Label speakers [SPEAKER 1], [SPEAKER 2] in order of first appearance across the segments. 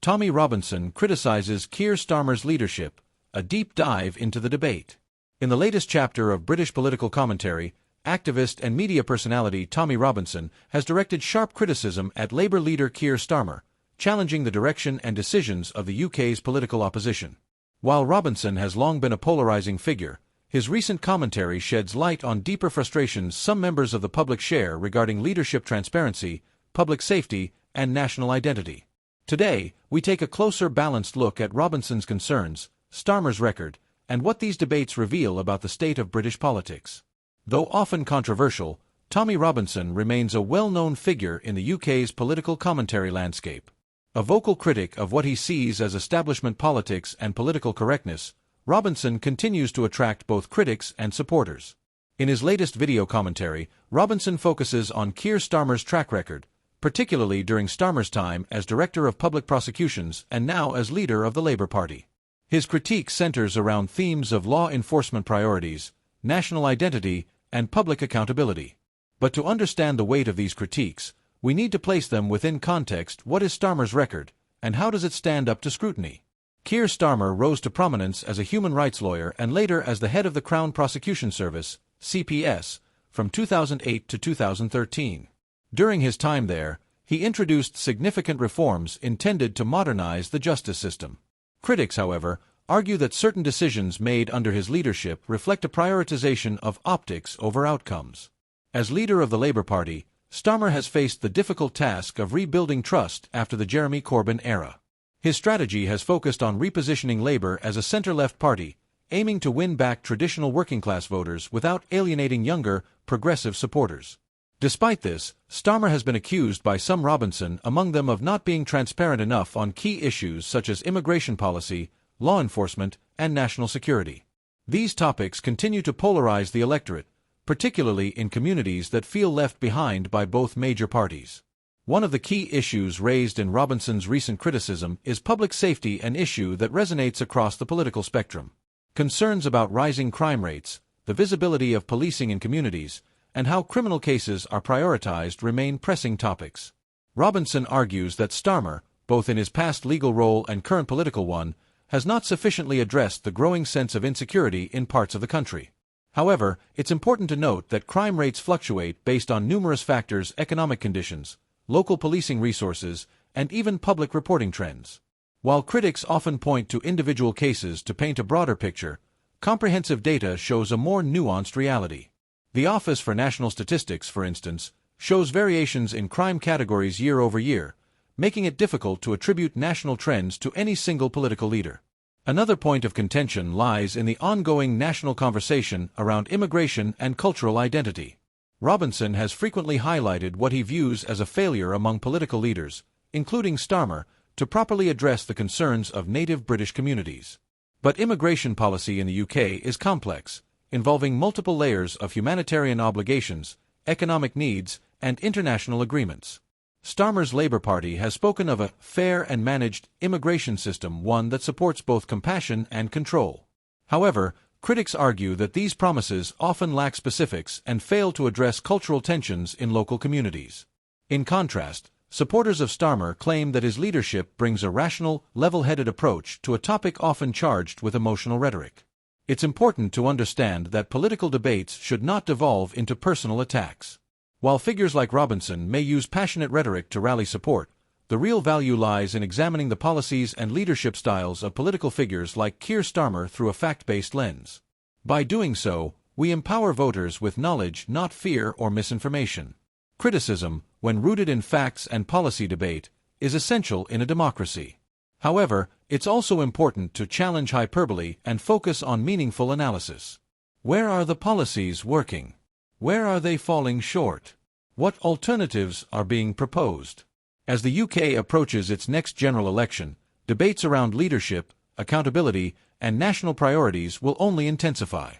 [SPEAKER 1] Tommy Robinson criticizes Keir Starmer's leadership, a deep dive into the debate. In the latest chapter of British political commentary, activist and media personality Tommy Robinson has directed sharp criticism at Labour leader Keir Starmer, challenging the direction and decisions of the UK's political opposition. While Robinson has long been a polarizing figure, his recent commentary sheds light on deeper frustrations some members of the public share regarding leadership transparency, public safety, and national identity. Today, we take a closer, balanced look at Robinson's concerns, Starmer's record, and what these debates reveal about the state of British politics. Though often controversial, Tommy Robinson remains a well-known figure in the UK's political commentary landscape. A vocal critic of what he sees as establishment politics and political correctness, Robinson continues to attract both critics and supporters. In his latest video commentary, Robinson focuses on Keir Starmer's track record, particularly during Starmer's time as Director of Public Prosecutions and now as leader of the Labour Party. His critique centers around themes of law enforcement priorities, national identity, and public accountability. But to understand the weight of these critiques, we need to place them within context. What is Starmer's record, and how does it stand up to scrutiny? Keir Starmer rose to prominence as a human rights lawyer and later as the head of the Crown Prosecution Service, CPS, from 2008 to 2013. During his time there, he introduced significant reforms intended to modernize the justice system. Critics, however, argue that certain decisions made under his leadership reflect a prioritization of optics over outcomes. As leader of the Labour Party, Starmer has faced the difficult task of rebuilding trust after the Jeremy Corbyn era. His strategy has focused on repositioning Labour as a centre-left party, aiming to win back traditional working-class voters without alienating younger, progressive supporters. Despite this, Starmer has been accused by some Robinson among them of not being transparent enough on key issues such as immigration policy, law enforcement, and national security. These topics continue to polarize the electorate, particularly in communities that feel left behind by both major parties. One of the key issues raised in Robinson's recent criticism is public safety, an issue that resonates across the political spectrum. Concerns about rising crime rates, the visibility of policing in communities, and how criminal cases are prioritized remain pressing topics. Robinson argues that Starmer, both in his past legal role and current political one, has not sufficiently addressed the growing sense of insecurity in parts of the country. However, it's important to note that crime rates fluctuate based on numerous factors: economic conditions, local policing resources, and even public reporting trends. While critics often point to individual cases to paint a broader picture, comprehensive data shows a more nuanced reality. The Office for National Statistics, for instance, shows variations in crime categories year over year, making it difficult to attribute national trends to any single political leader. Another point of contention lies in the ongoing national conversation around immigration and cultural identity. Robinson has frequently highlighted what he views as a failure among political leaders, including Starmer, to properly address the concerns of native British communities. But immigration policy in the UK is complex, involving multiple layers of humanitarian obligations, economic needs, and international agreements. Starmer's Labour Party has spoken of a fair and managed immigration system, one that supports both compassion and control. However, critics argue that these promises often lack specifics and fail to address cultural tensions in local communities. In contrast, supporters of Starmer claim that his leadership brings a rational, level-headed approach to a topic often charged with emotional rhetoric. It's important to understand that political debates should not devolve into personal attacks. While figures like Robinson may use passionate rhetoric to rally support, the real value lies in examining the policies and leadership styles of political figures like Keir Starmer through a fact-based lens. By doing so, we empower voters with knowledge, not fear or misinformation. Criticism, when rooted in facts and policy debate, is essential in a democracy. However, it's also important to challenge hyperbole and focus on meaningful analysis. Where are the policies working? Where are they falling short? What alternatives are being proposed? As the UK approaches its next general election, debates around leadership, accountability, and national priorities will only intensify.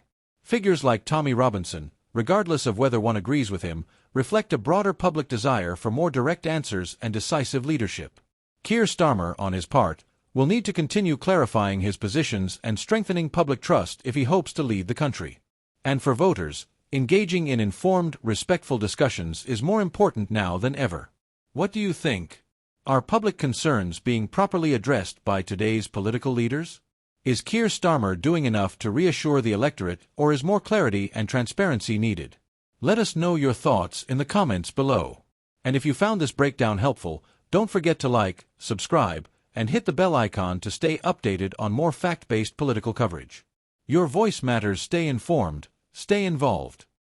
[SPEAKER 1] Figures like Tommy Robinson, regardless of whether one agrees with him, reflect a broader public desire for more direct answers and decisive leadership. Keir Starmer, on his part, will need to continue clarifying his positions and strengthening public trust if he hopes to lead the country. And for voters, engaging in informed, respectful discussions is more important now than ever. What do you think? Are public concerns being properly addressed by today's political leaders? Is Keir Starmer doing enough to reassure the electorate, or is more clarity and transparency needed? Let us know your thoughts in the comments below. And if you found this breakdown helpful, don't forget to like, subscribe, and hit the bell icon to stay updated on more fact-based political coverage. Your voice matters. Stay informed, stay involved.